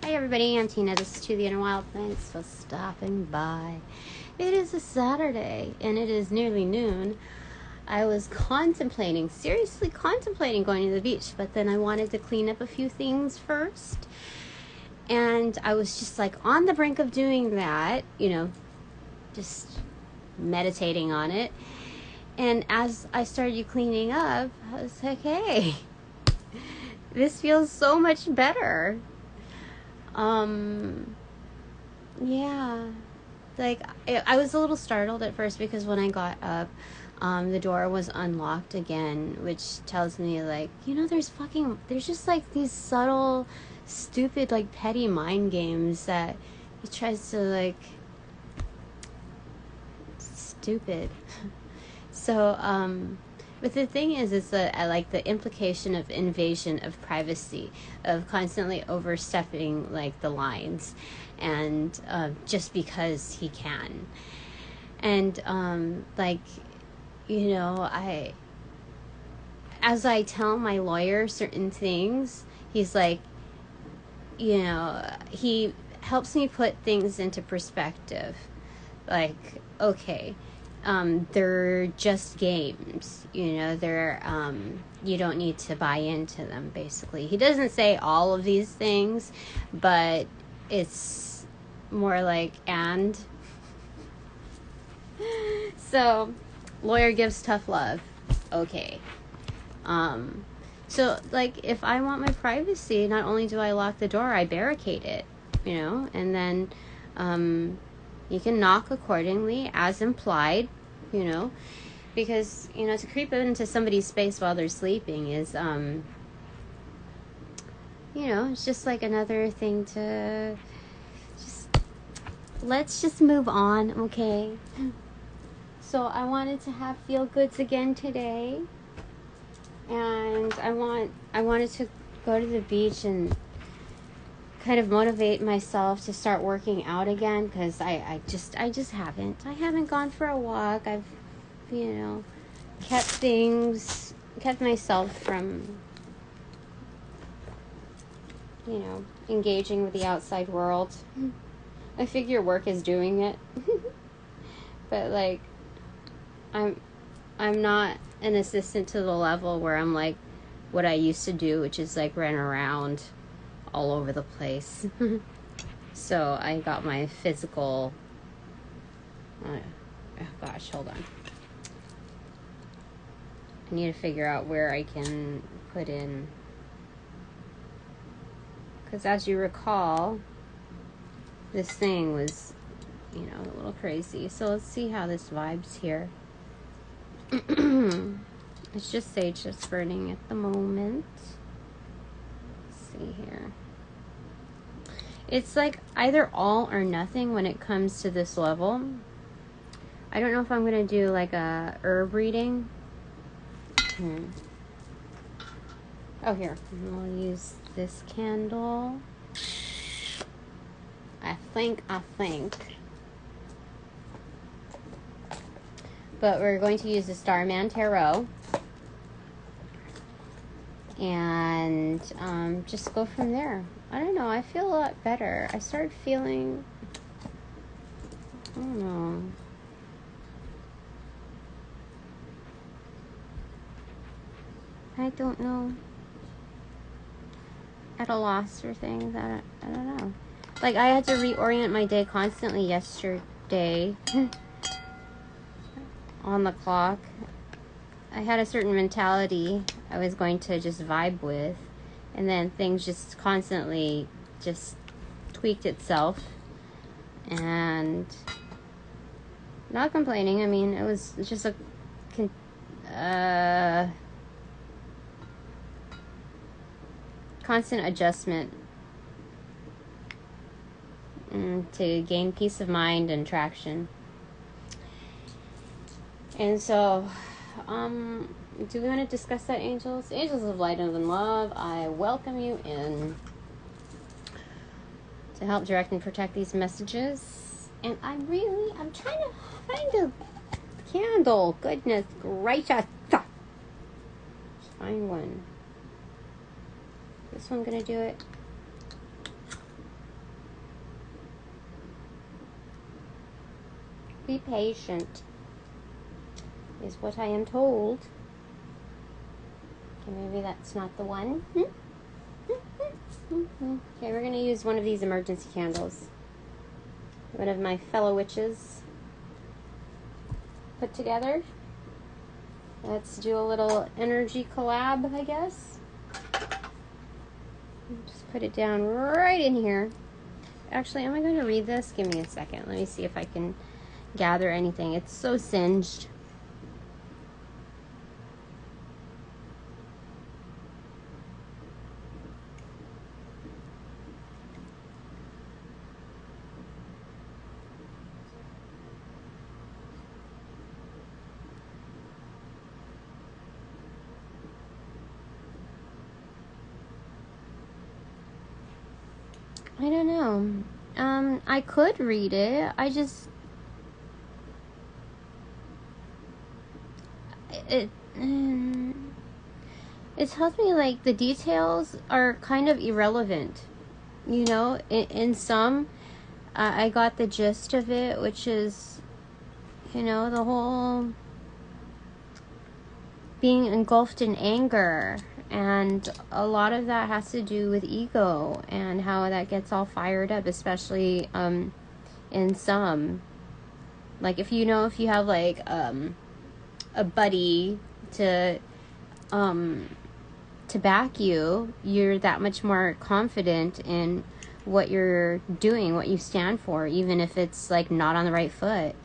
Hi everybody, I'm Tina. This is To the Inner Wild. Thanks for stopping by. It is a Saturday and it is nearly noon. I was seriously contemplating going to the beach, but then I wanted to clean up a few things first. And I was just like on the brink of doing that, just meditating on it. And as I started cleaning up, I was like, hey, this feels so much better. Yeah, like I was a little startled at first because when I got up, the door was unlocked again, which tells me like, there's just like these subtle, stupid, like petty mind games that he tries to like, stupid. So, but the thing is that I like the implication of invasion of privacy, of constantly overstepping like the lines, and just because he can, and as I tell my lawyer certain things, he's like, he helps me put things into perspective, like, okay. They're just games, they're, you don't need to buy into them, basically. He doesn't say all of these things, but it's more like, and. So, lawyer gives tough love. Okay. So, like, if I want my privacy, not only do I lock the door, I barricade it, and then, you can knock accordingly, as implied, because, to creep into somebody's space while they're sleeping is, it's just like another thing to let's just move on, okay? So I wanted to have feel goods again today, and I wanted to go to the beach and kind of motivate myself to start working out again, because I just haven't gone for a walk. I've kept myself from engaging with the outside world. I figure work is doing it. But like I'm not an assistant to the level where I'm like what I used to do, which is like run around all over the place. So I got my physical, oh gosh, hold on. I need to figure out where I can put in, because as you recall, this thing was, a little crazy. So let's see how this vibes here. It's just sage that's burning at the moment. Let's see here. It's like either all or nothing when it comes to this level. I don't know if I'm going to do like a herb reading. Oh, here. We'll use this candle. I think. But we're going to use the Starman Tarot. And just go from there. I don't know. I feel a lot better. I started feeling, I don't know. At a loss for things. I don't know. Like, I had to reorient my day constantly yesterday on the clock. I had a certain mentality I was going to just vibe with, and then things just constantly just tweaked itself. And not complaining. I mean, it was just a constant adjustment to gain peace of mind and traction. And so, do we want to discuss that, angels? Angels of light and love, I welcome you in to help direct and protect these messages. And I'm trying to find a candle. Goodness gracious. Find one. This one gonna do it. Be patient, is what I am told. Okay, maybe that's not the one. Okay, we're going to use one of these emergency candles. One of my fellow witches put together. Let's do a little energy collab, I guess. Just put it down right in here. Actually, am I going to read this? Give me a second. Let me see if I can gather anything. It's so singed. I don't know. I could read it. It tells me like the details are kind of irrelevant. You know, in some, I got the gist of it, which is, you know, the whole being engulfed in anger. And a lot of that has to do with ego and how that gets all fired up, especially in some. Like if you have like a buddy to back you, you're that much more confident in what you're doing, what you stand for, even if it's like not on the right foot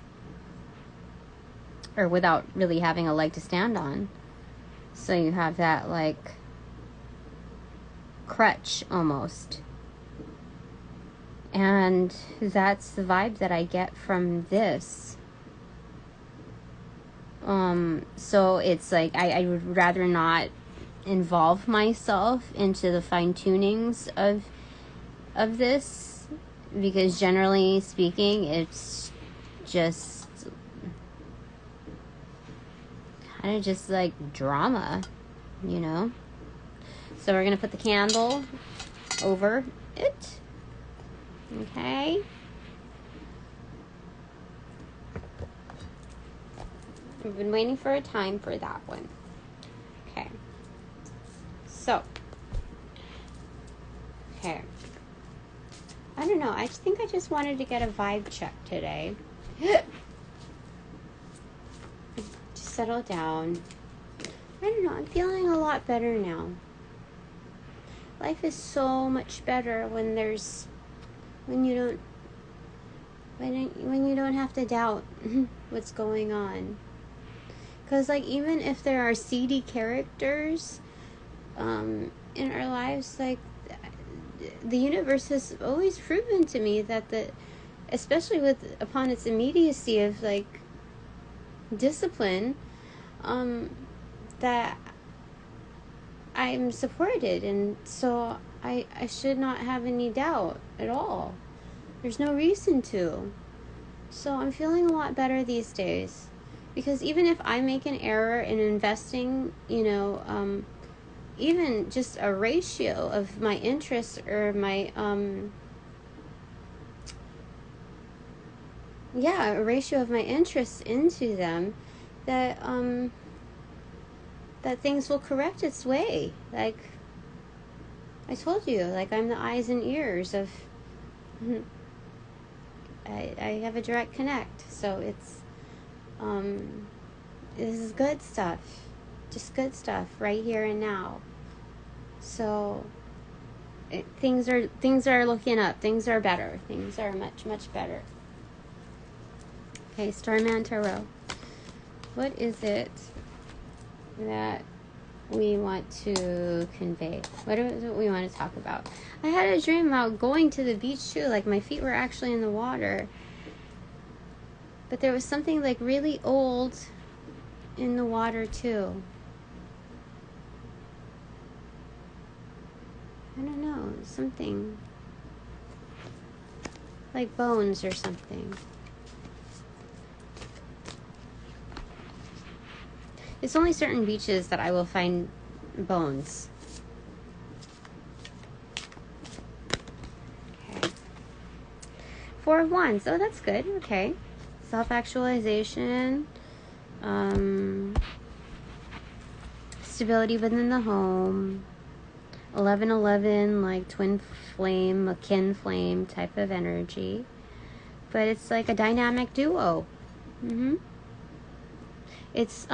or without really having a leg to stand on. So you have that like crutch almost. And that's the vibe that I get from this. So it's like I would rather not involve myself into the fine tunings of this, because generally speaking it's just kind of just like drama, you know. So we're gonna put the candle over it. Okay. We've been waiting for a time for that one. Okay. So. Okay. I don't know. I think I just wanted to get a vibe check today. Just settle down. I don't know. I'm feeling a lot better now. Life is so much better when you don't have to doubt what's going on. Because like even if there are seedy characters in our lives, like the universe has always proven to me that especially upon its immediacy of like discipline, that I'm supported, and so I should not have any doubt at all. There's no reason to. So I'm feeling a lot better these days, because even if I make an error in investing, you know, even just a ratio of my interests or my a ratio of my interests into them, that things will correct its way. Like I told you, like I'm the eyes and ears of I have a direct connect. So it's this is good stuff. Just good stuff right here and now. So things are looking up. Things are better. Things are much, much better. Okay, Starman Tarot. What is it that we want to convey? What is it we want to talk about? I had a dream about going to the beach too. Like my feet were actually in the water. But there was something like really old in the water too. I don't know, something like bones or something. It's only certain beaches that I will find bones. Okay. 4 of Wands. Oh, that's good. Okay. self-actualization, stability within the home, 1111, like twin flame, a kin flame type of energy. But it's like a dynamic duo. It's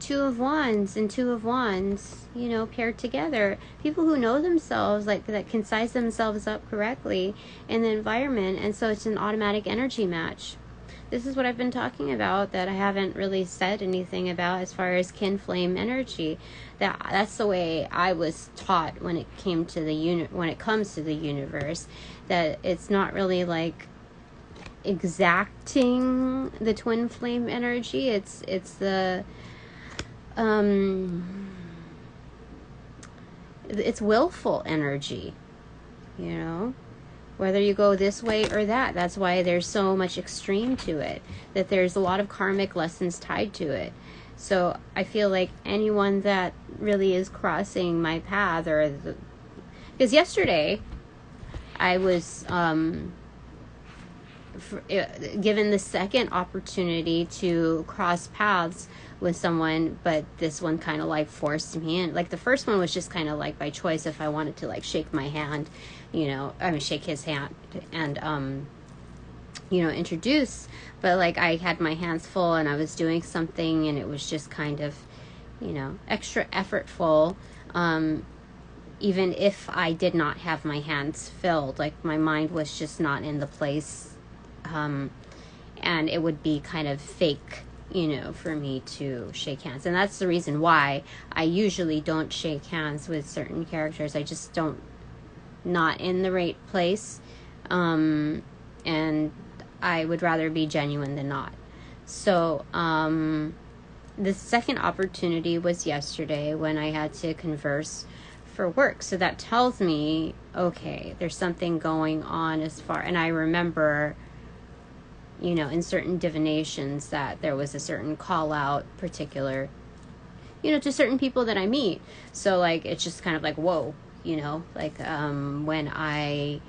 two of wands and two of wands, you know, paired together. People who know themselves, like that can size themselves up correctly in the environment, and so it's an automatic energy match. This is what I've been talking about that I haven't really said anything about as far as kin flame energy. That's the way I was taught when it came to when it comes to the universe, that it's not really like exacting the twin flame energy. It's the it's willful energy, you know, whether you go this way or that. That's why there's so much extreme to it, that there's a lot of karmic lessons tied to it. So I feel like anyone that really is crossing my path, because yesterday I was given the second opportunity to cross paths with someone, but this one kind of like forced me in. Like the first one was just kind of like by choice, if I wanted to like shake my hand, you know, shake his hand and you know, introduce, but like I had my hands full and I was doing something and it was just kind of, you know, extra effortful, even if I did not have my hands filled. Like my mind was just not in the place, and it would be kind of fake, you know, for me to shake hands. And that's the reason why I usually don't shake hands with certain characters. I just not in the right place, and I would rather be genuine than not. So the second opportunity was yesterday when I had to converse for work. So that tells me, okay, there's something going on as far, and I remember, you know, in certain divinations that there was a certain call out particular, you know, to certain people that I meet. So like, it's just kind of like, whoa, you know, like when I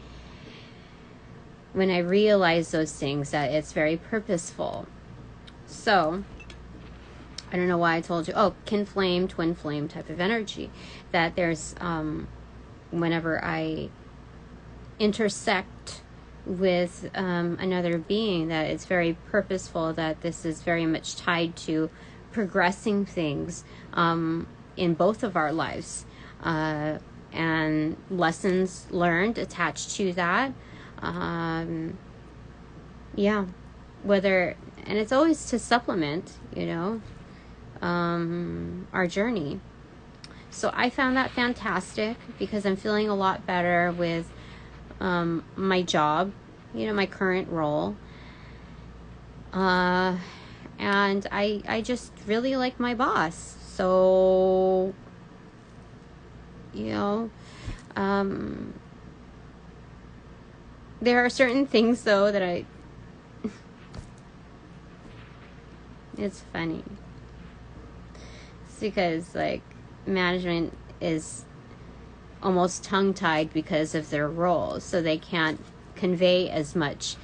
realize those things, that it's very purposeful. So I don't know why I told you, kin flame, twin flame type of energy, that there's whenever I intersect with another being, that it's very purposeful, that this is very much tied to progressing things in both of our lives, and lessons learned attached to that. Yeah, whether, and it's always to supplement, you know, our journey. So I found that fantastic because I'm feeling a lot better with my job, you know, my current role. And I just really like my boss. So, you know, there are certain things though that it's funny. It's because like management is almost tongue-tied because of their roles, so they can't convey as much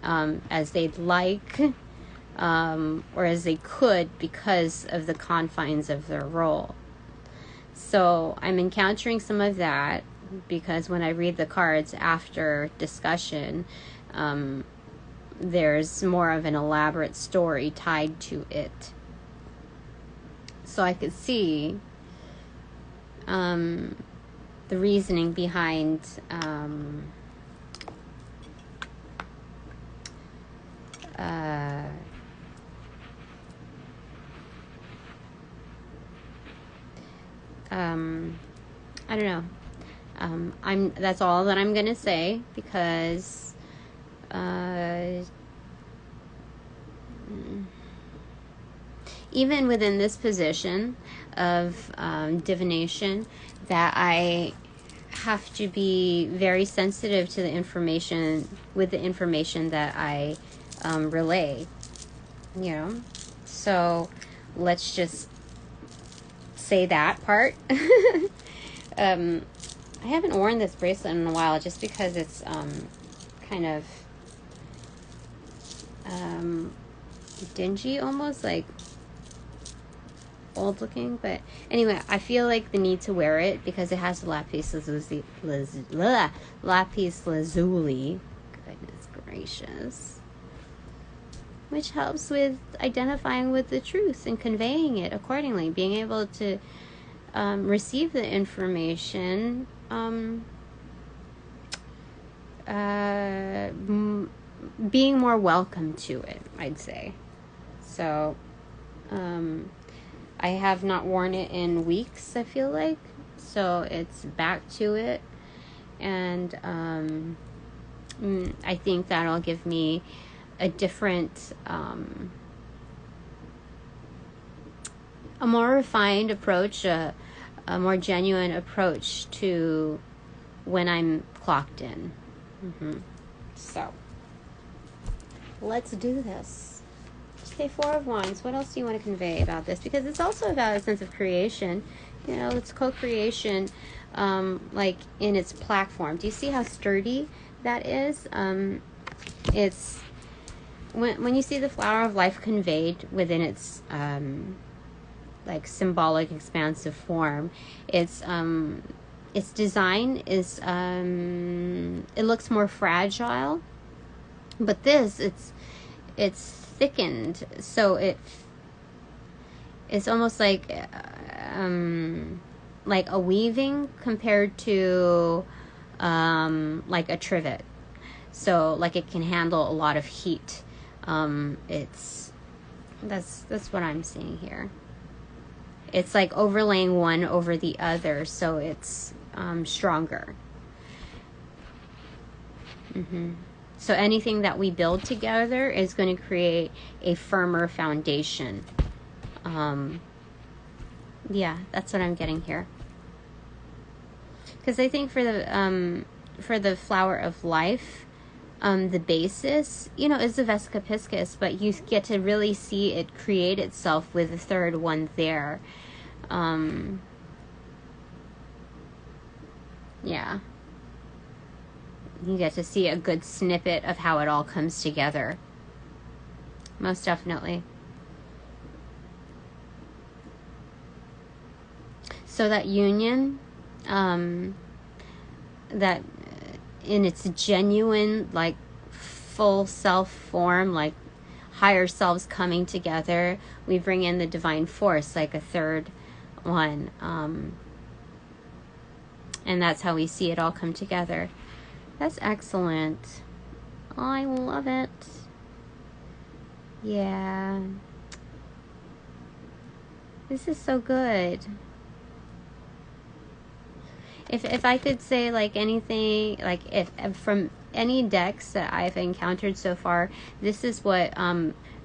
as they'd like, or as they could, because of the confines of their role. So I'm encountering some of that, because when I read the cards after discussion, there's more of an elaborate story tied to it. So I could see the reasoning behind I don't know. That's all that I'm gonna say, because even within this position of divination, that I have to be very sensitive to the information, with the information that I relay, you know. So let's just say that part. I haven't worn this bracelet in a while, just because it's kind of dingy, almost like old looking. But anyway, I feel like the need to wear it because it has lapis lazuli. Lapis lazuli. Goodness gracious. Which helps with identifying with the truth and conveying it accordingly, being able to receive the information, being more welcome to it, I'd say. So, I have not worn it in weeks, I feel like. So it's back to it. And I think that'll give me a different, a more refined approach, a more genuine approach to when I'm clocked in. So, let's do this. Okay, Four of Wands. What else do you want to convey about this? Because it's also about a sense of creation. You know, it's co-creation, like in its platform. Do you see how sturdy that is? It's when you see the flower of life conveyed within its like symbolic, expansive form. Its design is it looks more fragile, but this it's thickened, so it's almost like a weaving compared to like a trivet. So like it can handle a lot of heat. That's what I'm seeing here. It's like overlaying one over the other, so it's stronger. So anything that we build together is going to create a firmer foundation. Yeah, that's what I'm getting here. Because I think for the flower of life, the basis, you know, is the Vesica Piscis, but you get to really see it create itself with the third one there. Yeah. You get to see a good snippet of how it all comes together. Most definitely. So that union, that in its genuine, like, full self form, like higher selves coming together, we bring in the divine force, like a third one. And that's how we see it all come together. That's excellent. Oh, I love it. Yeah. This is so good. If I could say like anything, like if from any decks that I've encountered so far, this is what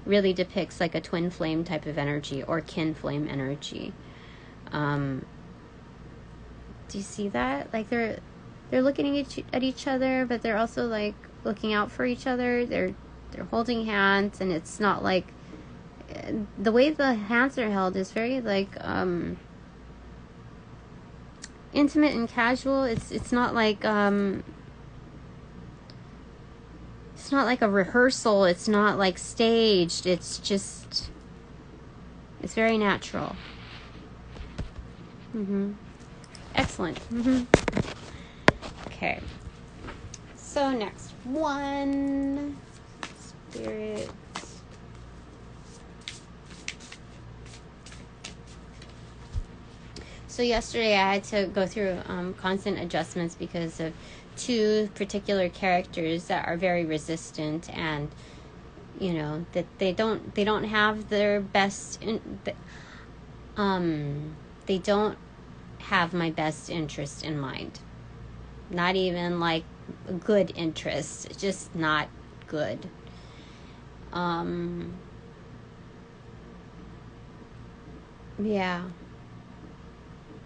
really depicts like a twin flame type of energy or kin flame energy. Do you see that? Like they're looking at each other, but they're also like looking out for each other. They're holding hands, and it's not like the way the hands are held is very like intimate and casual. It's not like a rehearsal. It's not like staged. It's very natural. Excellent. Okay. So next one, Spirit. So yesterday I had to go through constant adjustments because of two particular characters that are very resistant, and you know that they don't have their best they don't have my best interest in mind. Not even like a good interest, just not good. Yeah.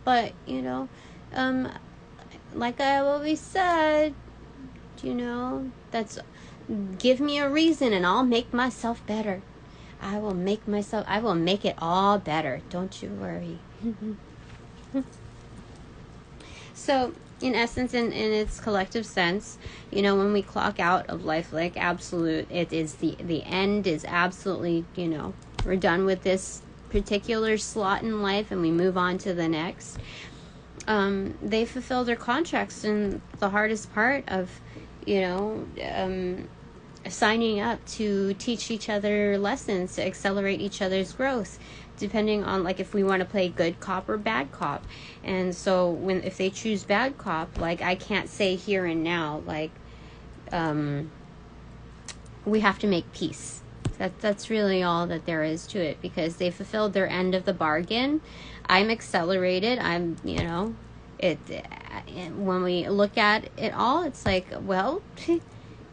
But, you know, like I always said, you know, that's, give me a reason and I'll make myself better. I will make it all better. Don't you worry. So, in essence, in its collective sense, you know, when we clock out of life, like absolute, it is the end is absolutely, you know, we're done with this particular slot in life and we move on to the next. They fulfill their contracts, and the hardest part of, you know, signing up to teach each other lessons, to accelerate each other's growth, depending on, like, if we want to play good cop or bad cop. And so if they choose bad cop, like, I can't say here and now, like, we have to make peace. That's really all that there is to it, because they fulfilled their end of the bargain. I'm accelerated. I'm, you know, when we look at it all, it's like, well,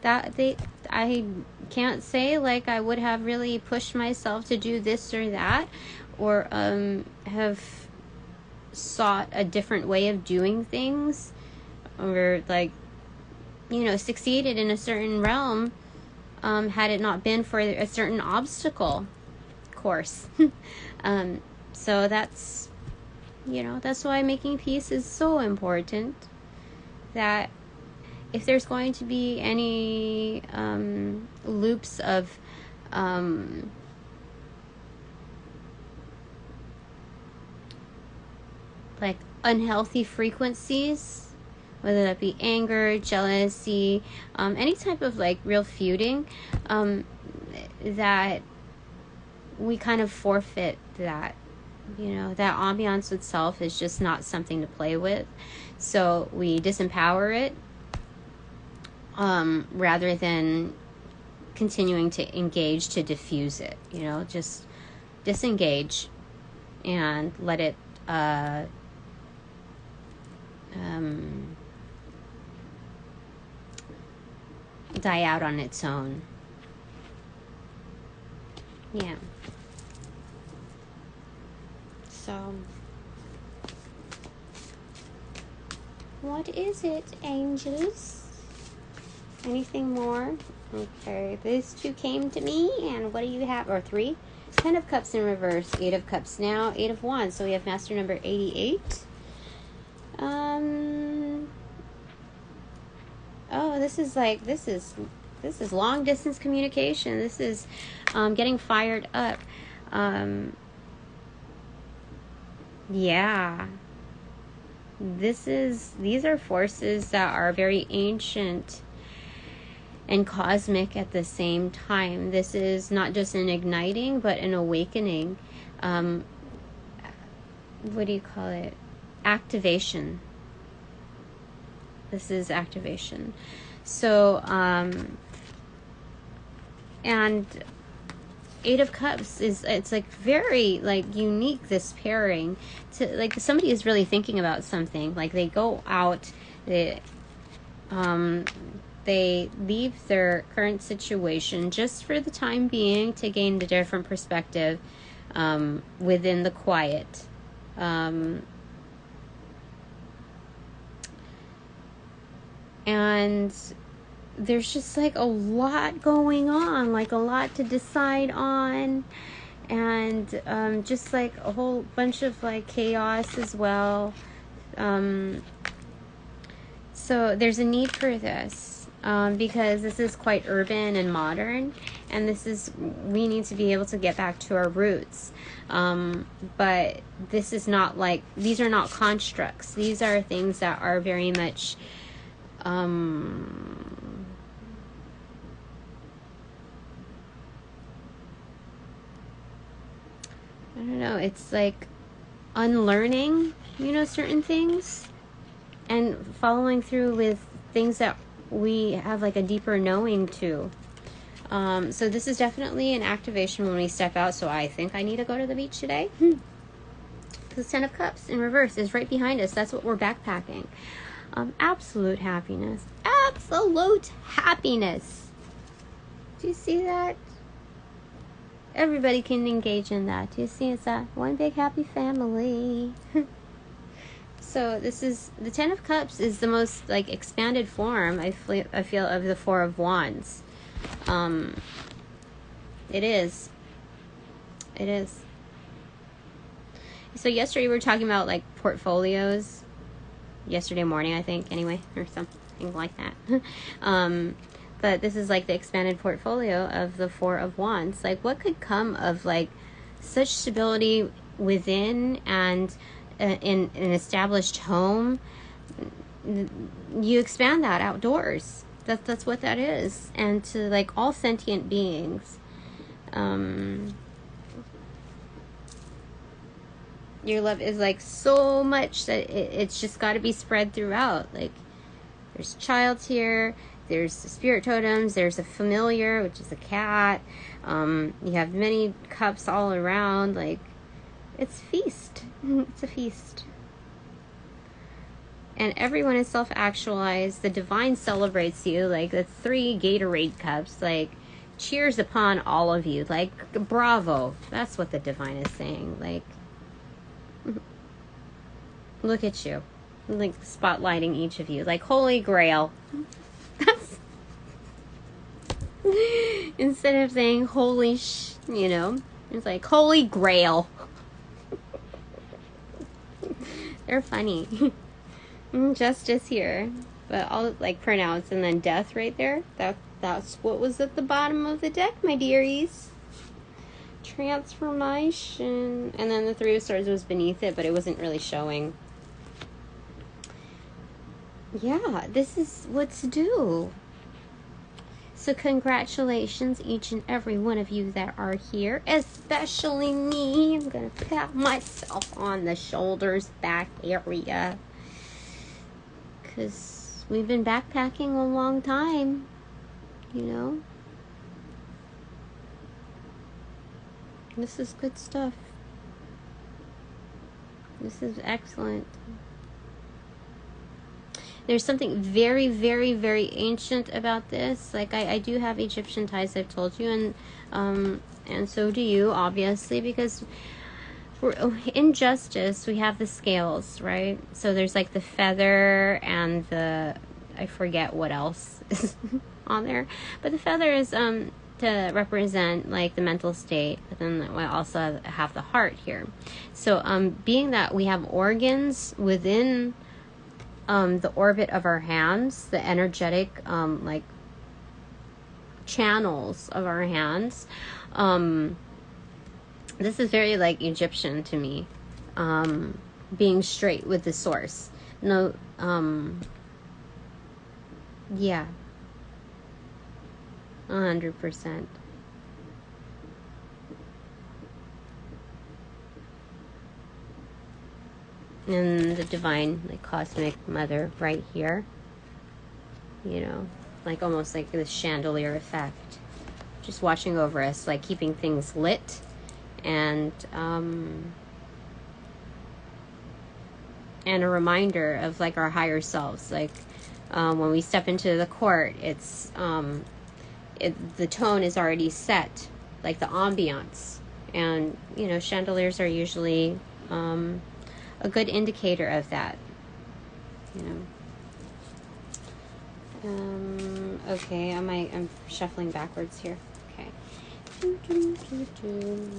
I can't say, like, I would have really pushed myself to do this or that, or have sought a different way of doing things, or, like, you know, succeeded in a certain realm, had it not been for a certain obstacle course. So that's, you know, that's why making peace is so important. That if there's going to be any loops of like unhealthy frequencies, whether that be anger, jealousy, any type of, like, real feuding, that we kind of forfeit that. You know, that ambiance itself is just not something to play with. So we disempower it, rather than continuing to engage to diffuse it. You know, just disengage and let it die out on its own. Yeah. So, what is it, angels? Anything more? Okay, these two came to me, and what do you have? Or three? 10 of Cups in reverse, 8 of Cups now, 8 of Wands. So we have Master number 88. Oh, this is long distance communication. This is getting fired up. Yeah. These are forces that are very ancient and cosmic at the same time. This is not just an igniting, but an awakening. What do you call it? Activation. This is activation. So, and 8 of Cups it's like very, like, unique, this pairing. To, like, somebody is really thinking about something. Like, they go out, they leave their current situation just for the time being to gain a different perspective within the quiet. And there's just, like, a lot going on, like a lot to decide on, and just, like, a whole bunch of, like, chaos as well. So there's a need for this, because this is quite urban and modern, and we need to be able to get back to our roots. But this is not, like, these are not constructs. These are things that are very much I don't know, it's like unlearning, you know, certain things, and following through with things that we have, like, a deeper knowing to. So this is definitely an activation when we step out. So I think I need to go to the beach today. The 10 of Cups in reverse is right behind us. That's what we're backpacking. Absolute happiness. Absolute happiness. Do you see that? Everybody can engage in that. Do you see? It's that one big happy family. So this is, the 10 of Cups is the most, like, expanded form, I feel, of the 4 of Wands. It is. So yesterday we were talking about, like, portfolios yesterday morning, I think, anyway, or something like that. But this is like the expanded portfolio of the Four of Wands. Like, what could come of like such stability within and in an established home? You expand that outdoors. That's what that is. And to like all sentient beings. Your love is like so much that it's just got to be spread throughout. Like, there's child here, there's the spirit totems, there's a familiar, which is a cat. You have many cups all around. Like, it's feast. It's a feast. And everyone is self-actualized. The divine celebrates you. Like, the 3 Gatorade cups. Like, cheers upon all of you. Like, bravo. That's what the divine is saying. Like, look at you. Like, spotlighting each of you. Like, Holy Grail. Instead of saying holy you know, it's like Holy Grail. They're funny. Justice here, but all like pronounce and then death right there. That's what was at the bottom of the deck, my dearies. Transformation, and then the 3 of Swords was beneath it, but it wasn't really showing. Yeah, this is what's due. So congratulations, each and every one of you that are here, especially me. I'm gonna pat myself on the shoulders, back area. Because we've been backpacking a long time, you know. This is good stuff. This is excellent. There's something very, very, very ancient about this. Like, I do have Egyptian ties, I've told you, and so do you, obviously, because in justice, we have the scales, right? So there's like the feather and I forget what else is on there. But the feather is to represent like the mental state. But then we also have the heart here. So being that we have organs within the orbit of our hands, the energetic like channels of our hands, this is very like Egyptian to me, being straight with the source. No, yeah, 100%. And the divine, like cosmic mother right here, you know, like almost like this chandelier effect, just watching over us, like keeping things lit. And a reminder of like our higher selves. Like when we step into the court, it's the tone is already set, like the ambiance. And you know, chandeliers are usually a good indicator of that. You know. Okay, I'm shuffling backwards here. Okay.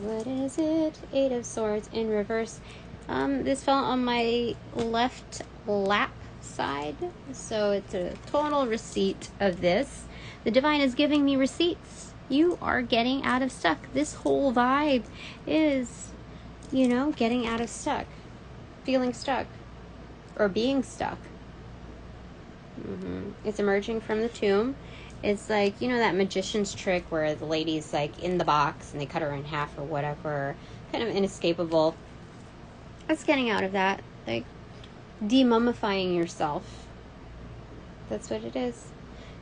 What is it? 8 of Swords in reverse. This fell on my left lap side, so it's a total receipt of this. The divine is giving me receipts. You are getting out of stuck. This whole vibe is, you know, getting out of stuck, feeling stuck, or being stuck. It's emerging from the tomb. It's like, you know, that magician's trick where the lady's like in the box and they cut her in half or whatever, kind of inescapable. It's getting out of that, like demummifying yourself. That's what it is.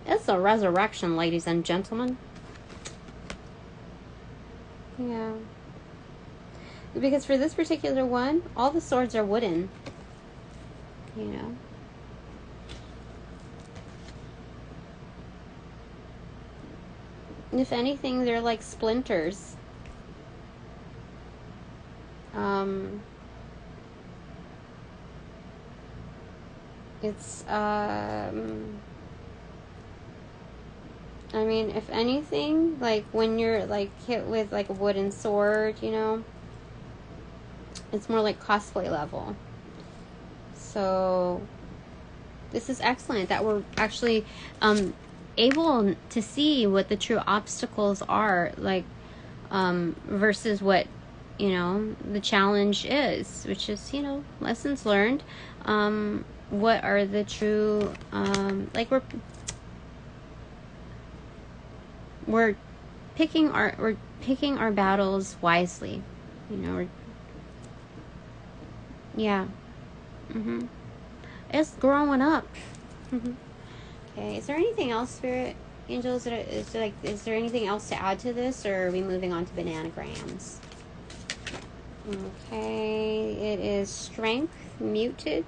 It's a resurrection, ladies and gentlemen. Yeah. Because for this particular one, all the swords are wooden. You know. If anything, they're like splinters. It's I mean, if anything, like when you're like hit with like a wooden sword, you know, it's more like cosplay level. So This is excellent that we're actually able to see what the true obstacles are, like, versus what, the challenge is, which is, lessons learned. What are the true, like, we're picking our battles wisely, yeah. It's growing up. Okay, is there anything else, Spirit Angels? Is there anything else to add to this, or are we moving on to bananagrams? Okay, it is strength muted.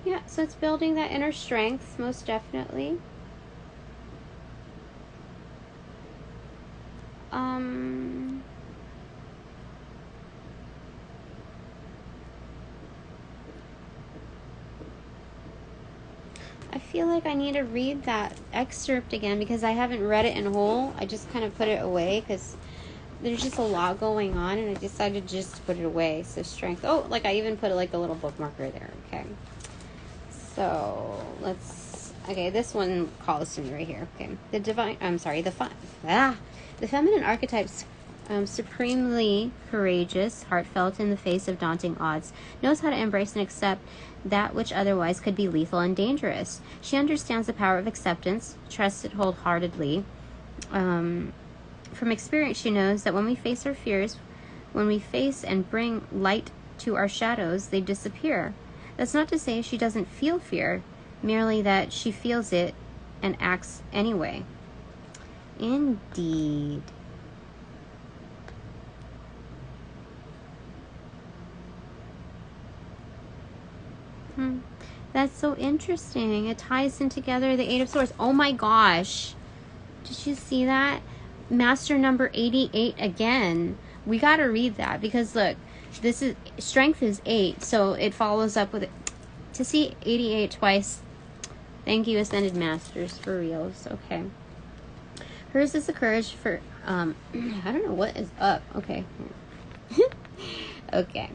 Yeah, so it's building that inner strength, most definitely. I feel like I need to read that excerpt again because I haven't read it in whole. I just kind of put it away because there's just a lot going on, and I decided just to put it away. So strength. Oh, like I even put a little bookmarker there. Okay. So okay, this one calls to me right here. Okay. The feminine archetypes, supremely courageous, heartfelt in the face of daunting odds, knows how to embrace and accept that which otherwise could be lethal and dangerous. She understands the power of acceptance, trusts it wholeheartedly. From experience, she knows that when we face our fears, when we face and bring light to our shadows, they disappear. That's not to say she doesn't feel fear, merely that she feels it and acts anyway. Indeed. That's so interesting. It ties in together the Eight of Swords. Oh my gosh. Did you see that? Master number 88 again. We got to read that because look, this is strength is 8, so it follows up with it. To see 88 twice. Thank you, Ascended Masters, for reals. Okay. Hers is the courage for I don't know what is up. Okay. Okay.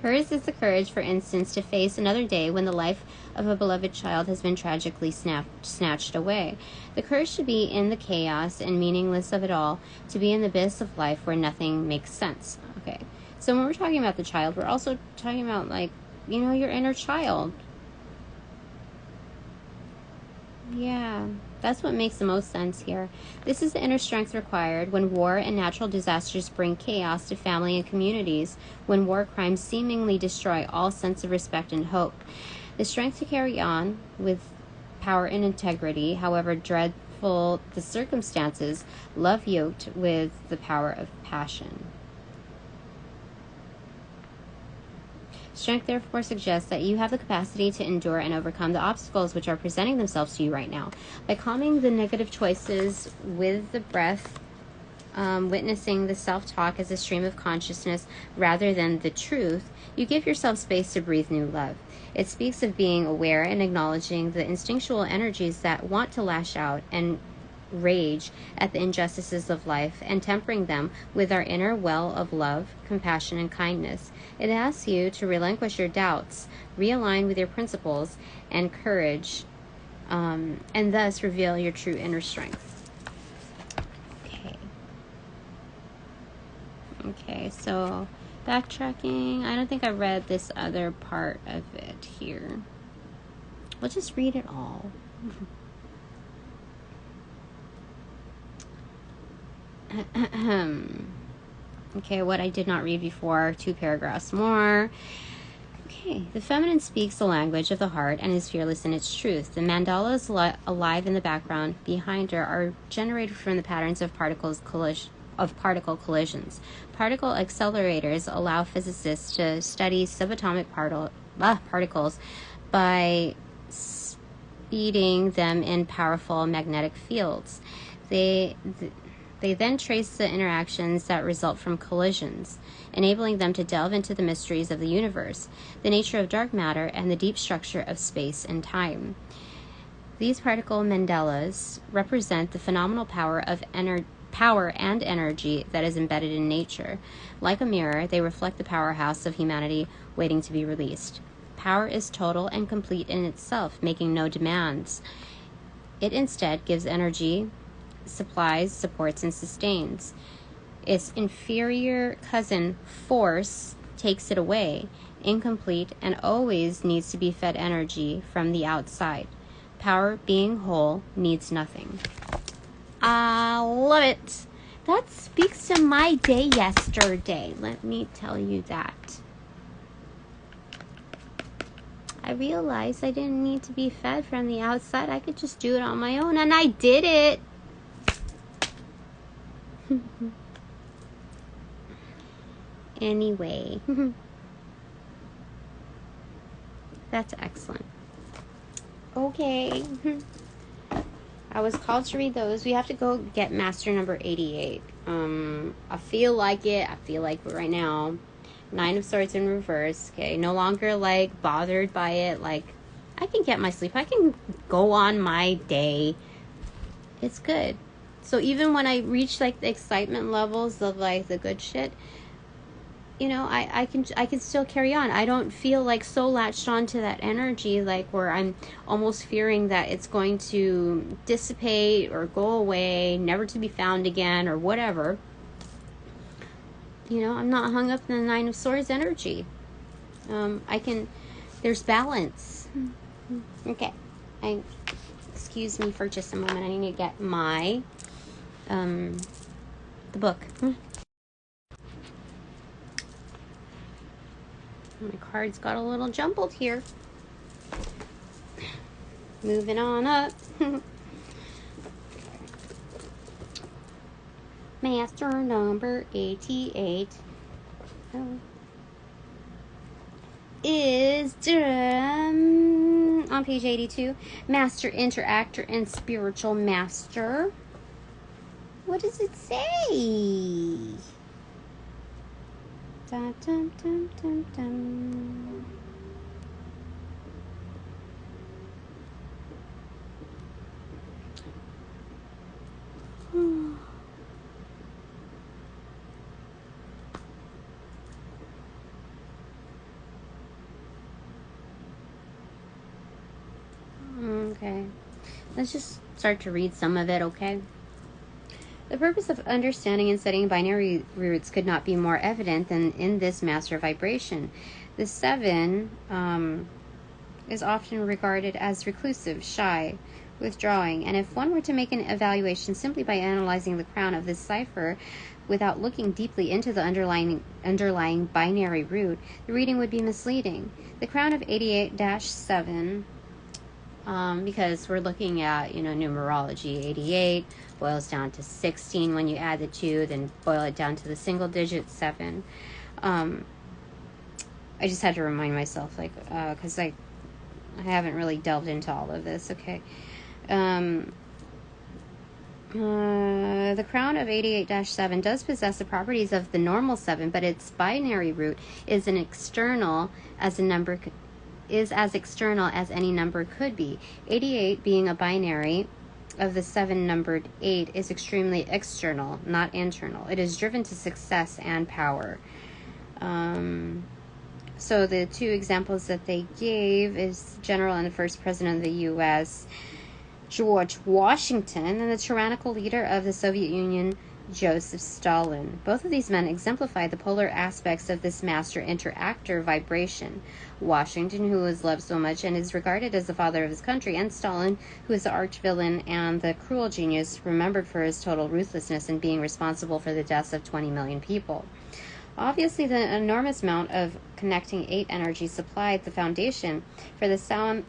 Hers is the courage, for instance, to face another day when the life of a beloved child has been tragically snatched away. The courage to be in the chaos and meaningless of it all, to be in the abyss of life where nothing makes sense. Okay. So when we're talking about the child, we're also talking about, your inner child. Yeah, that's what makes the most sense here. This is the inner strength required when war and natural disasters bring chaos to family and communities, when war crimes seemingly destroy all sense of respect and hope. The strength to carry on with power and integrity, however dreadful the circumstances, love yoked with the power of passion. Strength therefore suggests that you have the capacity to endure and overcome the obstacles which are presenting themselves to you right now. By calming the negative choices with the breath, witnessing the self-talk as a stream of consciousness rather than the truth, you give yourself space to breathe new love. It speaks of being aware and acknowledging the instinctual energies that want to lash out and rage at the injustices of life and tempering them with our inner well of love, compassion, and kindness. It asks you to relinquish your doubts, realign with your principles and courage, and thus reveal your true inner strength. Okay, so backtracking. I don't think I read this other part of it here. We'll just read it all. Okay, what I did not read before, 2 paragraphs more. Okay, the feminine speaks the language of the heart and is fearless in its truth. The mandalas alive in the background behind her are generated from the patterns of particle collisions. Particle accelerators allow physicists to study subatomic particles by speeding them in powerful magnetic fields. They then trace the interactions that result from collisions, enabling them to delve into the mysteries of the universe, the nature of dark matter, and the deep structure of space and time. These particle mandalas represent the phenomenal power and energy that is embedded in nature. Like a mirror, they reflect the powerhouse of humanity waiting to be released. Power is total and complete in itself, making no demands. It instead gives energy, supplies, supports, and sustains. Its inferior cousin, force, takes it away, incomplete, and always needs to be fed energy from the outside. Power, being whole, needs nothing. I love it. That speaks to my day yesterday. Let me tell you that. I realized I didn't need to be fed from the outside. I could just do it on my own, and I did it. Anyway, that's excellent. Okay. I was called to read those. We have to go get master number 88. I feel like it. I feel like right now, 9 of Swords in reverse. Okay, no longer like bothered by it. Like, I can get my sleep. I can go on my day. It's good. So even when I reach like the excitement levels of like the good shit, you know, I can still carry on. I don't feel like so latched onto that energy, like where I'm almost fearing that it's going to dissipate or go away, never to be found again, or whatever. You know, I'm not hung up in the 9 of Swords energy. There's balance. Okay. Excuse me for just a moment. I need to get my, the book. My cards got a little jumbled here. Moving on up. Master number 88 is on page 82. Master, interactor, and spiritual master. What does it say? Dun, dun, dun, dun, dun. Okay, let's just start to read some of it, okay? The purpose of understanding and studying binary roots could not be more evident than in this master vibration. The 7 is often regarded as reclusive, shy, withdrawing, and if one were to make an evaluation simply by analyzing the crown of this cipher without looking deeply into the underlying binary root, the reading would be misleading. The crown of 88-7, because we're looking at, numerology, 88 boils down to 16 when you add the 2, then boil it down to the single digit 7. I just had to remind myself, because I haven't really delved into all of this, okay. The crown of 88-7 does possess the properties of the normal 7, but its binary root is as external as any number could be. 88 being a binary of the 7 numbered 8 is extremely external, not internal. It is driven to success and power. So the 2 examples that they gave is General and the first President of the U.S., George Washington, and the tyrannical leader of the Soviet Union, Joseph Stalin. Both of these men exemplify the polar aspects of this master interactor vibration. Washington, who was loved so much and is regarded as the father of his country, and Stalin, who is the arch-villain and the cruel genius remembered for his total ruthlessness in being responsible for the deaths of 20 million people. Obviously, the enormous amount of connecting 8 energy supplied the foundation for the 7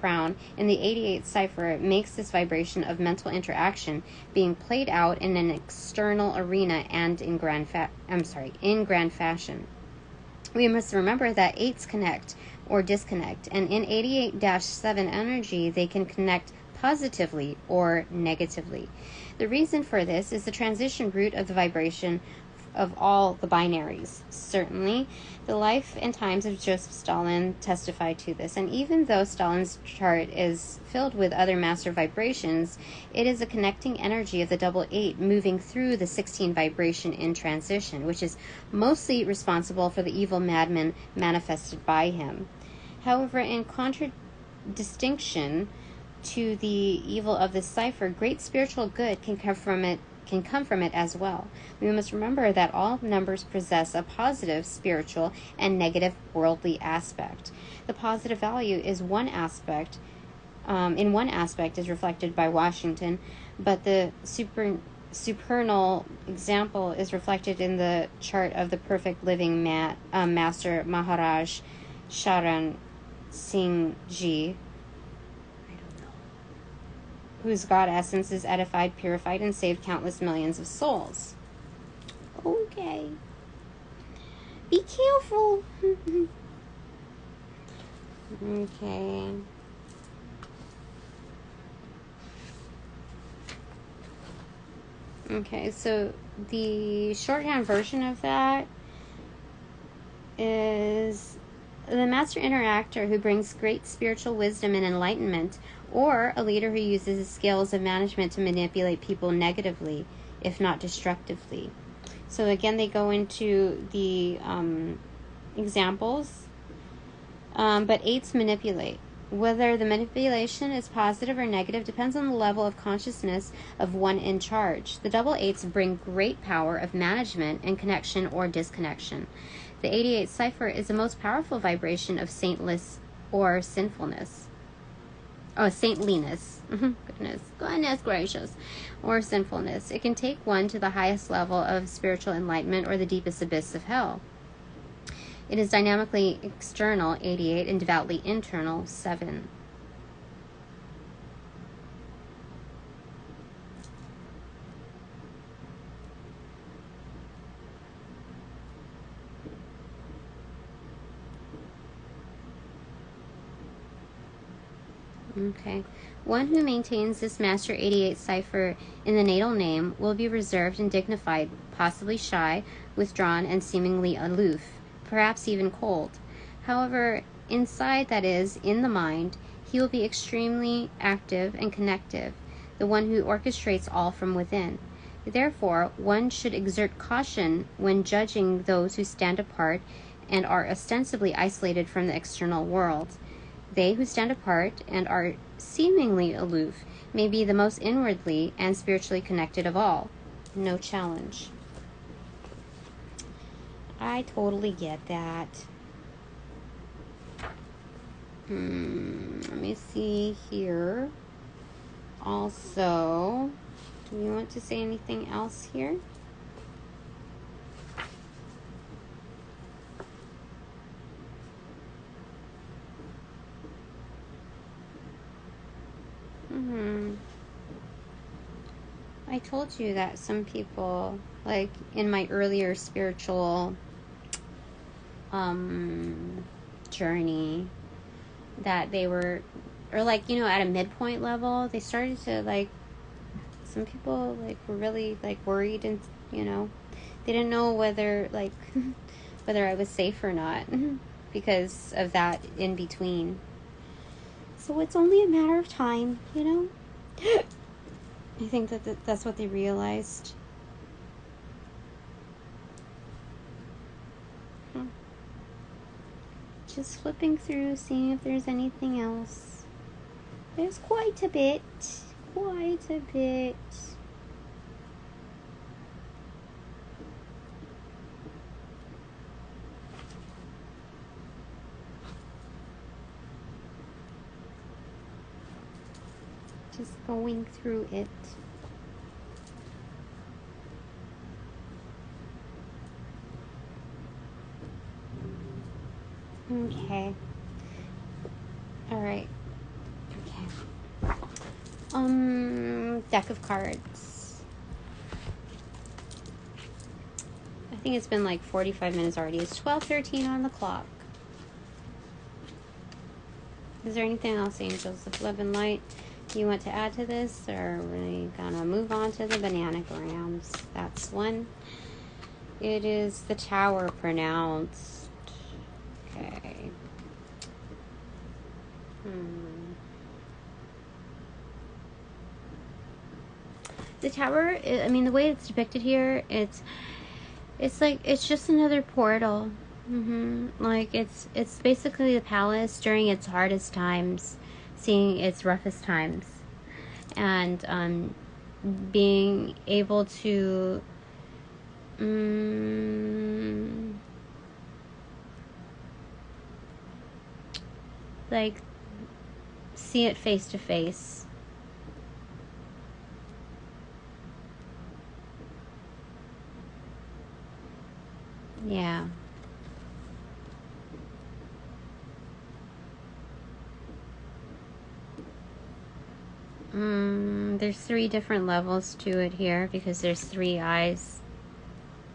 crown in the 88 cipher makes this vibration of mental interaction being played out in an external arena and in grand fashion. We must remember that 8s connect or disconnect, and in 88-7 energy, they can connect positively or negatively. The reason for this is the transition root of the vibration of all the binaries. Certainly, the life and times of Joseph Stalin testify to this, and even though Stalin's chart is filled with other master vibrations, it is a connecting energy of the double 8 moving through the 16 vibration in transition, which is mostly responsible for the evil madman manifested by him. However, in contradistinction to the evil of this cipher, great spiritual good can come from it as well. We must remember that all numbers possess a positive spiritual and negative worldly aspect. The positive value is one aspect, in one aspect is reflected by Washington, but the supernal example is reflected in the chart of the perfect living master Maharaj Sharan Singh Ji, whose God essence is edified, purified, and saved countless millions of souls. Okay. Be careful. Okay. Okay, so the shorthand version of that is the master interactor who brings great spiritual wisdom and enlightenment, or a leader who uses the skills of management to manipulate people negatively, if not destructively. So again, they go into the examples, but eights manipulate. Whether the manipulation is positive or negative depends on the level of consciousness of one in charge. The double eights bring great power of management and connection or disconnection. The 88 cipher is the most powerful vibration of saintless or sinfulness. Oh, saintliness. Goodness gracious. Or sinfulness. It can take one to the highest level of spiritual enlightenment or the deepest abyss of hell. It is dynamically external, 88, and devoutly internal, 7. Okay. One who maintains this Master 88 cipher in the natal name will be reserved and dignified, possibly shy, withdrawn, and seemingly aloof, perhaps even cold. However, inside, that is, in the mind, he will be extremely active and connective, the one who orchestrates all from within. Therefore, one should exert caution when judging those who stand apart and are ostensibly isolated from the external world. They who stand apart and are seemingly aloof may be the most inwardly and spiritually connected of all. No challenge. I totally get that. Let me see here. Also, do you want to say anything else here? I told you that some people, like in my earlier spiritual journey, that they were, or like, you know, at a midpoint level, they started to like, some people like were really like worried, and you know, they didn't know whether like whether I was safe or not because of that in between. So it's only a matter of time, you know. I think that's what they realized. Just flipping through, seeing if there's anything else. There's quite a bit. Just going through it. Okay. All right. Okay. Deck of cards. I think it's been like 45 minutes already. It's 12:13 on the clock. Is there anything else, angels of love and light, you want to add to this, or are we gonna move on to the bananagrams? That's one. It is the Tower pronounced. Okay. The Tower, I mean, the way it's depicted here, it's like, it's just another portal. Like it's basically the palace during its hardest times, seeing its roughest times, and being able to like see it face to face. Yeah. There's 3 different levels to it here because there's 3 eyes.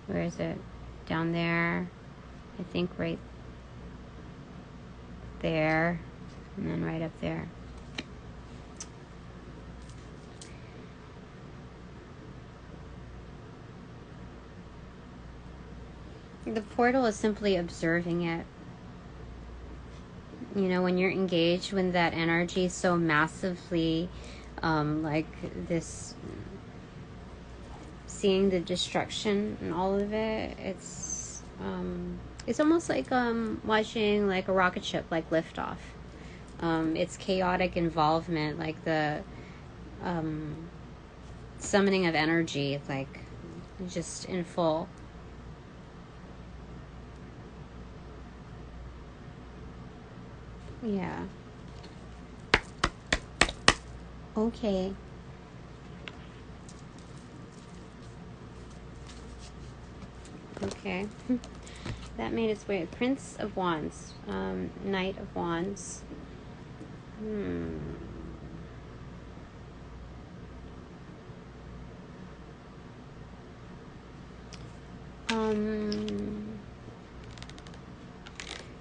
Where is it? Down there. I think right there. And then right up there. The portal is simply observing it. You know, when you're engaged with that energy so massively, like this, seeing the destruction and all of it, it's almost like watching like a rocket ship like lift off. It's chaotic involvement, like the summoning of energy, like just in full. Yeah. Okay. Okay. That made its way. Prince of Wands. Knight of Wands.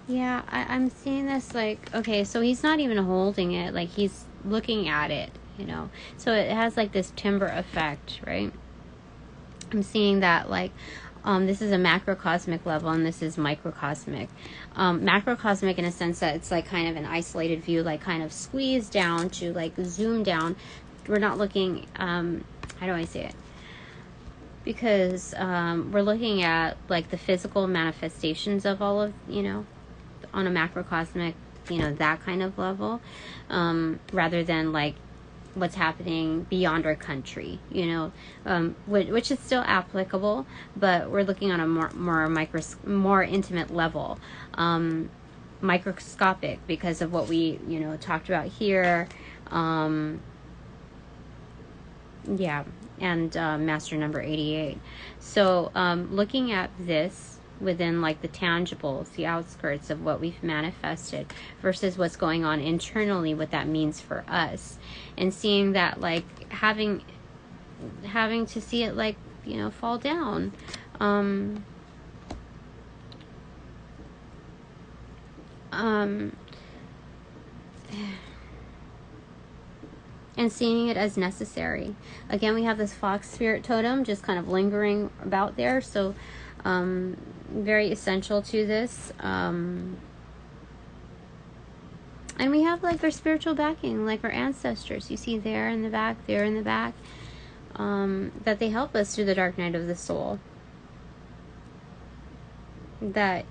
Yeah, I'm seeing this like, okay, so he's not even holding it, like he's looking at it, you know. So it has like this timber effect, right? I'm seeing that like this is a macrocosmic level and this is microcosmic. Macrocosmic in a sense that it's like kind of an isolated view, like kind of squeezed down to like zoom down. We're not looking, how do I say it? Because we're looking at like the physical manifestations of all of, you know, on a macrocosmic, you know, that kind of level, rather than like what's happening beyond our country, you know, which is still applicable, but we're looking on a more intimate level, microscopic, because of what we, you know, talked about here, yeah, and master number 88. So looking at this within like the tangibles, the outskirts of what we've manifested versus what's going on internally, what that means for us, and seeing that like having to see it like, you know, fall down, and seeing it as necessary. Again, we have this fox spirit totem just kind of lingering about there, so very essential to this. And we have like our spiritual backing, like our ancestors. You see there in the back, that they help us through the dark night of the soul. That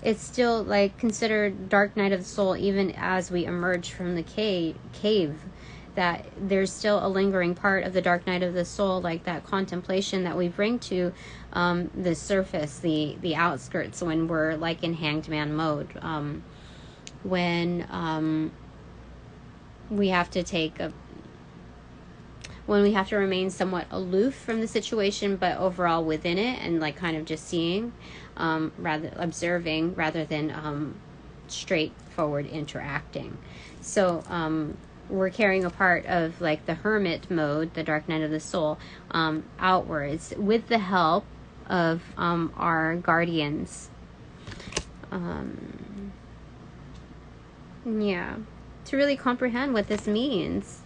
it's still like considered dark night of the soul even as we emerge from the cave. That there's still a lingering part of the dark night of the soul, like that contemplation that we bring to the surface, the outskirts, when we're like in hanged man mode, when we have to remain somewhat aloof from the situation, but overall within it, and like kind of just seeing, observing rather than straightforward interacting. So we're carrying a part of like the hermit mode, the dark night of the soul, outwards with the help of our guardians. Yeah, to really comprehend what this means.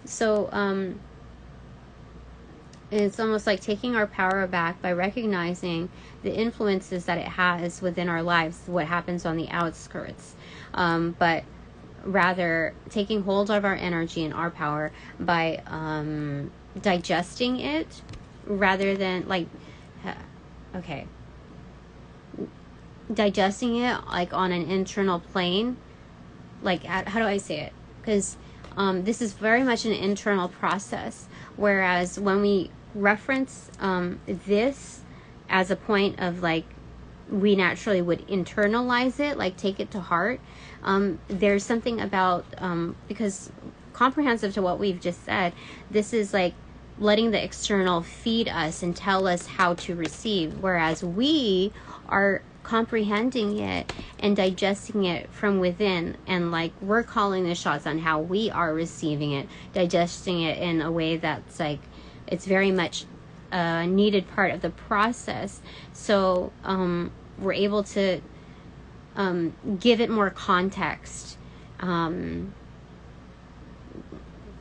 So it's almost like taking our power back by recognizing the influences that it has within our lives, what happens on the outskirts, but rather taking hold of our energy and our power by digesting it rather than like, okay, digesting it like on an internal plane, like how do I say it? Because this is very much an internal process, whereas when we reference this as a point of like, we naturally would internalize it, like take it to heart. There's something about, because comprehensive to what we've just said, this is like letting the external feed us and tell us how to receive, whereas we are comprehending it and digesting it from within, and like we're calling the shots on how we are receiving it, digesting it in a way that's like, it's very much a needed part of the process. So we're able to give it more context,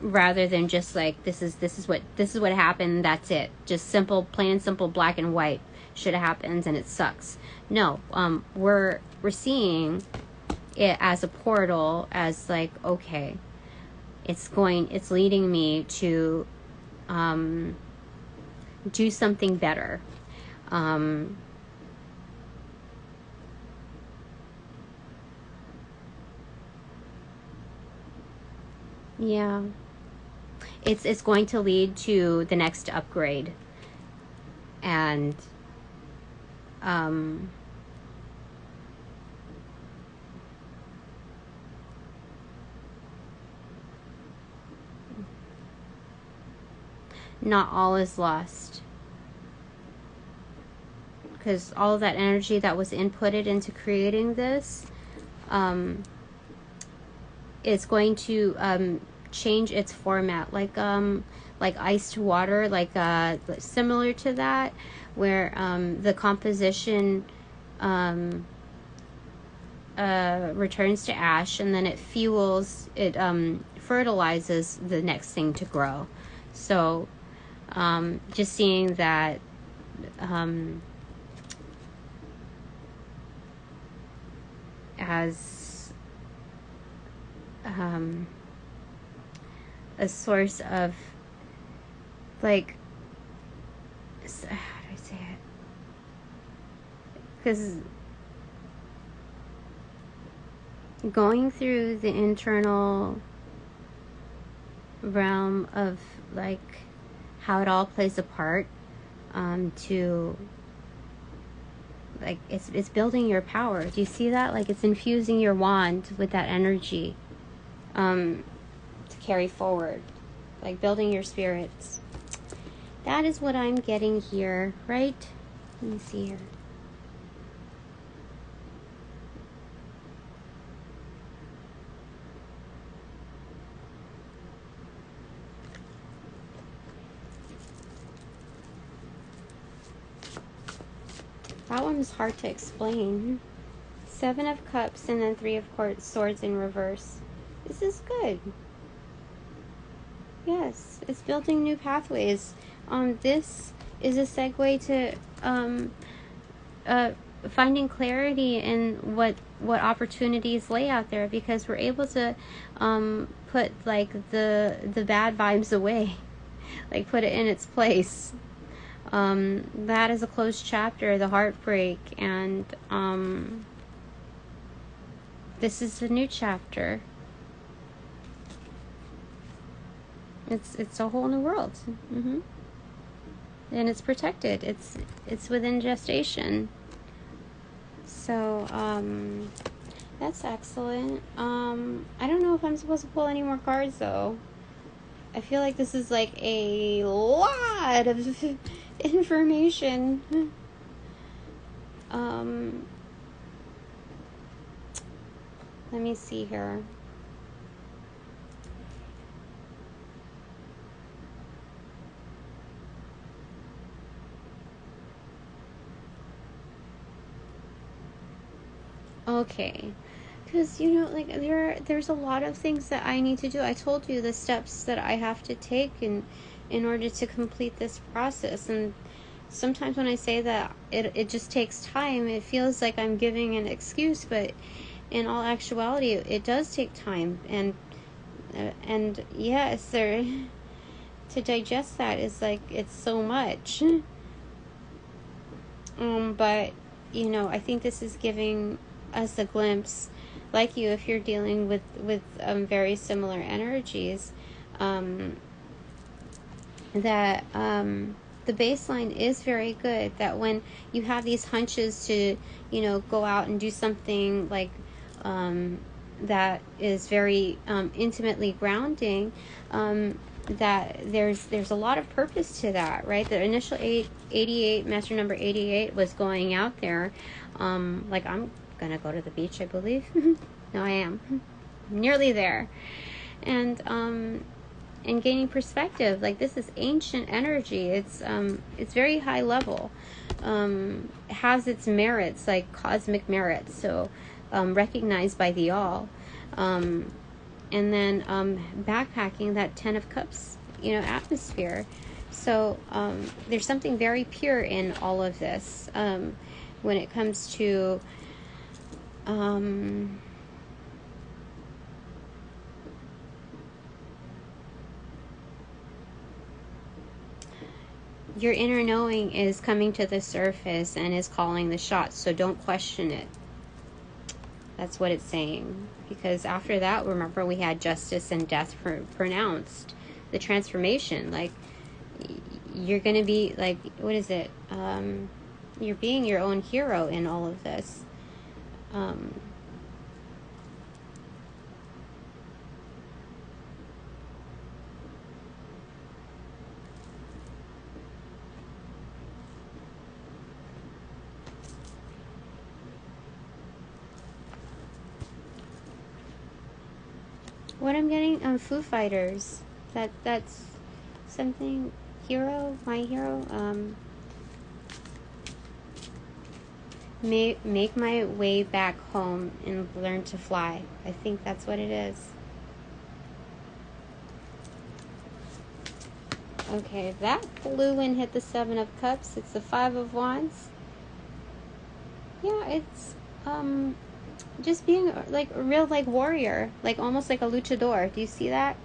rather than just like, this is what happened, that's it, just simple, plain and simple, black and white, shit happens and it sucks. No, we're seeing it as a portal, as like, okay, it's leading me to do something better. Yeah, it's going to lead to the next upgrade, and not all is lost, because all of that energy that was inputted into creating this, it's going to change its format, like iced water, like similar to that, where the composition returns to ash, and then it fuels, it fertilizes the next thing to grow. So just seeing that as a source of, like, how do I say it? Because going through the internal realm of like how it all plays a part, to like, it's building your power. Do you see that? Like, it's infusing your wand with that energy to carry forward, like building your spirits. That is what I'm getting here, right? Let me see here. That one is hard to explain. 7 of Cups and then 3 of Swords in reverse. This is good. Yes, it's building new pathways. This is a segue to finding clarity in what opportunities lay out there, because we're able to put like the bad vibes away, like put it in its place. That is a closed chapter, the heartbreak, and this is the new chapter. It's a whole new world. And it's protected. It's within gestation. So that's excellent. I don't know if I'm supposed to pull any more cards though. I feel like this is like a lot of information. Let me see here. Okay, because like there's a lot of things that I need to do. I told you the steps that I have to take in order to complete this process, and sometimes when I say that it just takes time, it feels like I'm giving an excuse, but in all actuality it does take time, and yes, to digest that is like, it's so much. But, you know, I think this is giving us a glimpse, like you, if you're dealing with very similar energies, that the baseline is very good, that when you have these hunches to, you know, go out and do something like that is very intimately grounding, that there's a lot of purpose to that, right? The initial 88, master number 88 was going out there, like, I'm gonna go to the beach, I believe. No, I am. I'm nearly there. And gaining perspective, like, this is ancient energy. It's very high level. It has its merits, like cosmic merits, so recognized by the all. And then backpacking that 10 of Cups, you know, atmosphere. So there's something very pure in all of this when it comes to your inner knowing is coming to the surface and is calling the shots, so don't question it. That's what it's saying. Because after that, remember, we had justice and death pronounced. The transformation, like, you're going to be, like, what is it? You're being your own hero in all of this. What I'm getting, Foo Fighters. That's something. Hero, my hero. Make my way back home and learn to fly. I think that's what it is. Okay, that flew and hit the 7 of Cups. It's the 5 of Wands. Yeah, it's just being like a real, like, warrior, like almost like a luchador. Do you see that?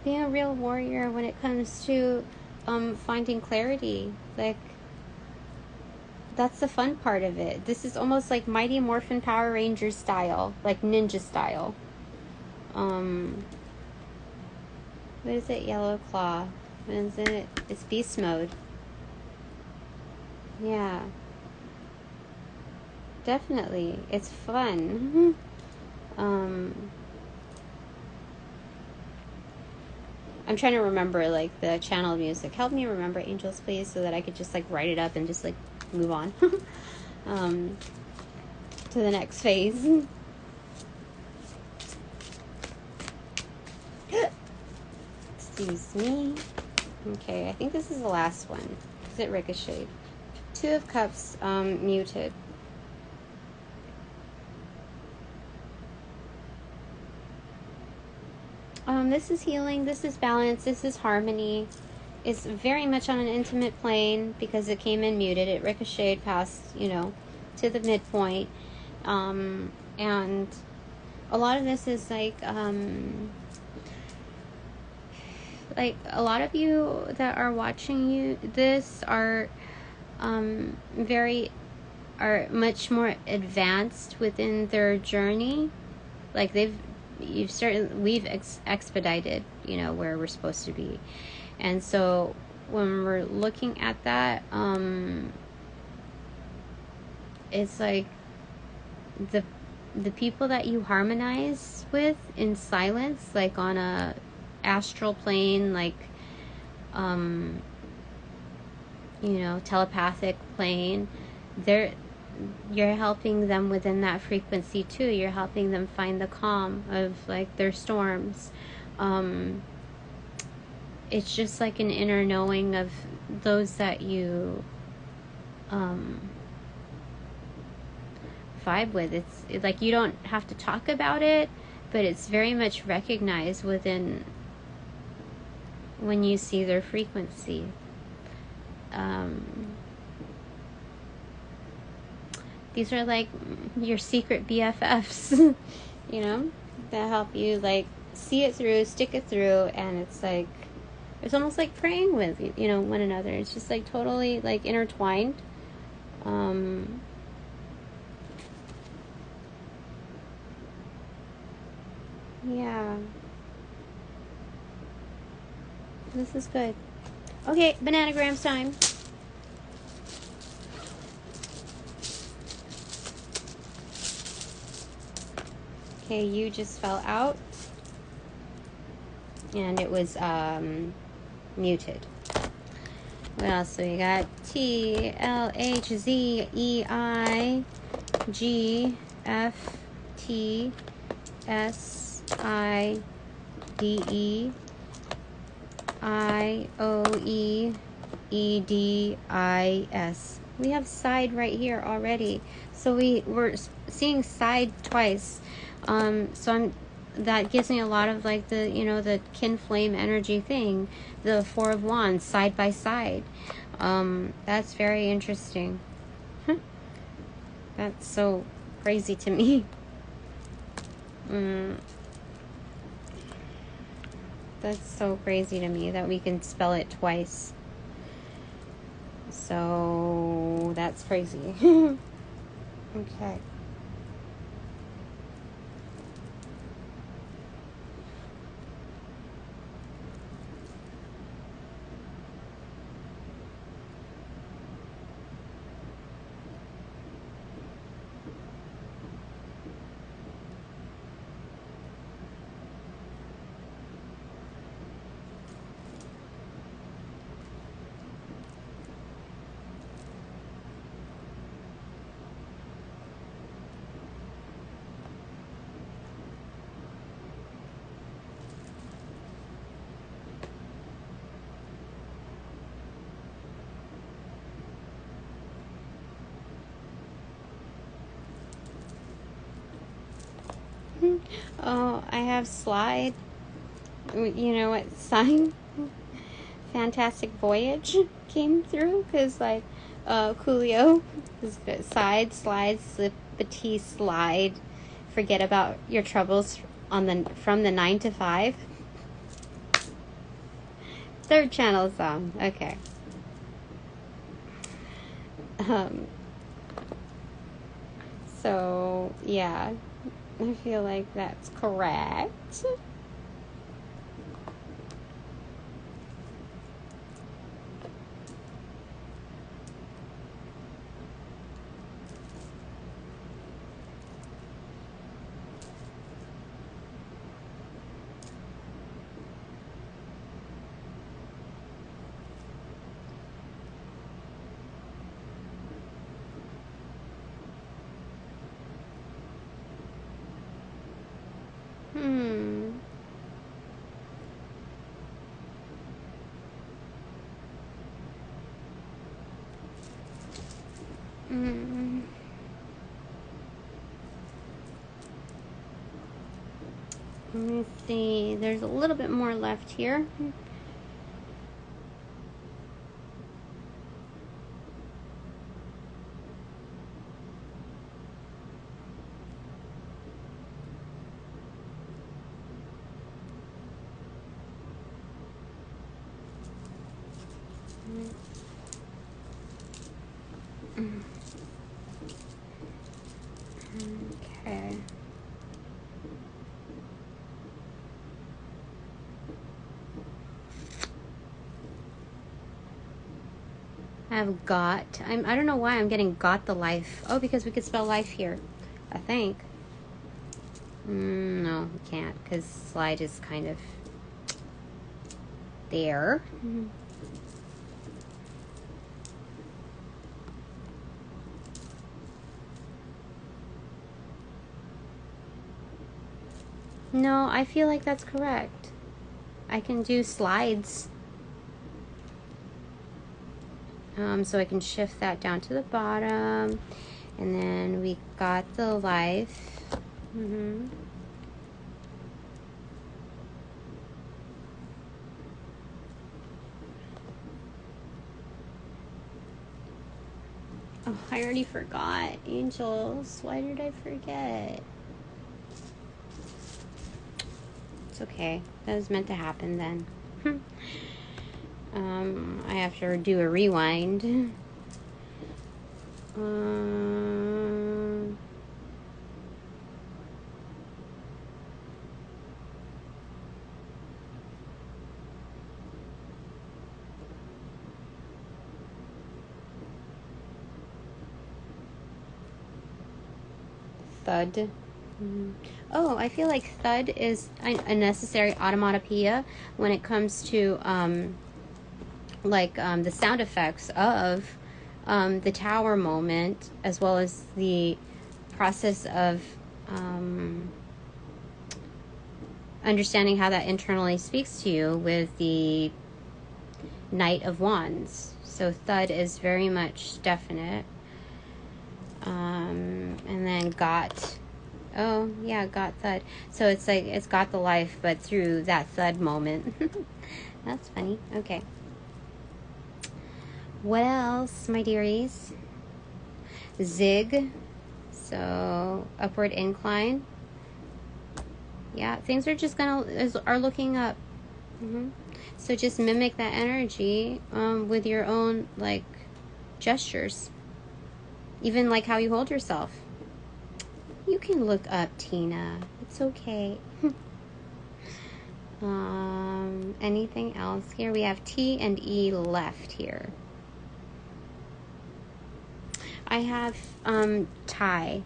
Being a real warrior when it comes to finding clarity. Like, that's the fun part of it. This is almost like Mighty Morphin Power Rangers style, like ninja style. What is it? Yellow Claw. What is it? It's beast mode. Yeah. Definitely. It's fun. I'm trying to remember, like, the channel music. Help me remember, angels, please, so that I could just, like, write it up and just, like, move on to the next phase. Excuse me. Okay, I think this is the last one. Is it ricocheted? 2 of Cups, muted. This is healing, this is balance, this is harmony. It's very much on an intimate plane because it came in muted. It ricocheted past, you know, to the midpoint. And a lot of this is like a lot of you that are watching this are much more advanced within their journey. Like, we've expedited, you know, where we're supposed to be. And so when we're looking at that, it's like the people that you harmonize with in silence, like on a astral plane, like you know, telepathic plane, you're helping them within that frequency too. You're helping them find the calm of, like, their storms. It's just like an inner knowing of those that you vibe with. It's like you don't have to talk about it, but it's very much recognized within when you see their frequency. These are like your secret BFFs, you know, that help you, like, see it through, stick it through, and it's like, it's almost like praying with, you know, one another. It's just like totally like intertwined. Yeah. This is good. Okay, bananagrams time. Okay, you just fell out. And it was muted. What else? So we got T, L, H, Z, E, I, G, F, T, S, I, D, E, I, O, E, E, D, I, S. We have side right here already. So we're seeing side twice. That gives me a lot of like the, you know, the kin flame energy thing, the Four of Wands side by side. That's very interesting. That's so crazy to me. That's so crazy to me that we can spell it twice. So that's crazy. Okay. Oh, I have slide. You know what sign? Fantastic Voyage came through because like Coolio is good. Side, slide, slippity slide. Forget about your troubles from the 9 to 5. Third channel song. Okay. So yeah, I feel like that's correct. Let me see. There's a little bit more left here. Okay. I have got. I don't know why I'm getting got the life. Oh, because we could spell life here, I think. No, we can't because slide is kind of there. No, I feel like that's correct. I can do slides. So I can shift that down to the bottom. And then we got the life. Oh, I already forgot. Angels. Why did I forget? That's okay. That was meant to happen then. I have to do a rewind. Thud. Oh, I feel like thud is a necessary automatopoeia when it comes to the sound effects of the tower moment, as well as the process of understanding how that internally speaks to you with the Knight of Wands. So thud is very much definite. And then got, oh yeah, got thud. So it's like it's got the life, but through that thud moment. That's funny. Okay. What else, my dearies? Zig. So upward incline. Yeah, things are just are looking up. So just mimic that energy with your own like gestures. Even like how you hold yourself. You can look up, Tina. It's okay. Anything else here? We have T and E left here. I have tie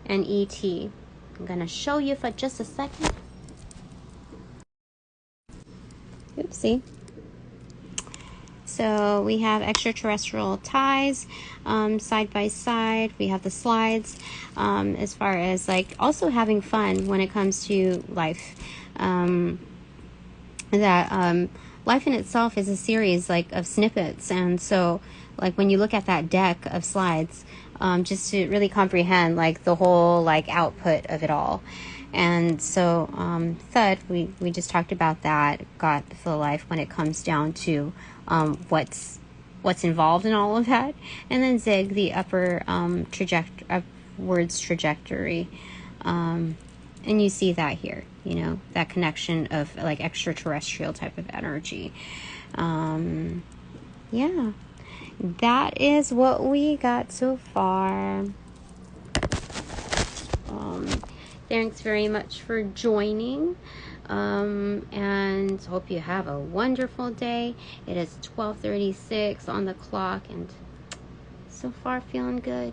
and ET. I'm gonna show you for just a second. Oopsie. So we have extraterrestrial ties side by side. We have the slides as far as like also having fun when it comes to life. Life in itself is a series like of snippets, and so like when you look at that deck of slides, just to really comprehend like the whole like output of it all. And so thud, we just talked about that, got the life when it comes down to what's involved in all of that. And then zig, the upper upwards trajectory. And you see that here, you know, that connection of like extraterrestrial type of energy. Yeah, that is what we got so far. Thanks very much for joining, and hope you have a wonderful day. It is 12:36 on the clock, and so far feeling good.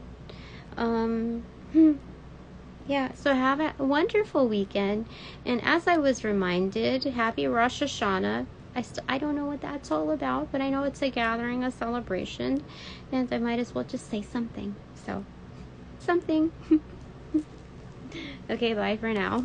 Yeah, so have a wonderful weekend. And as I was reminded, happy Rosh Hashanah. I don't know what that's all about, but I know it's a gathering, a celebration, and I might as well just say something. So, something. Okay, bye for now.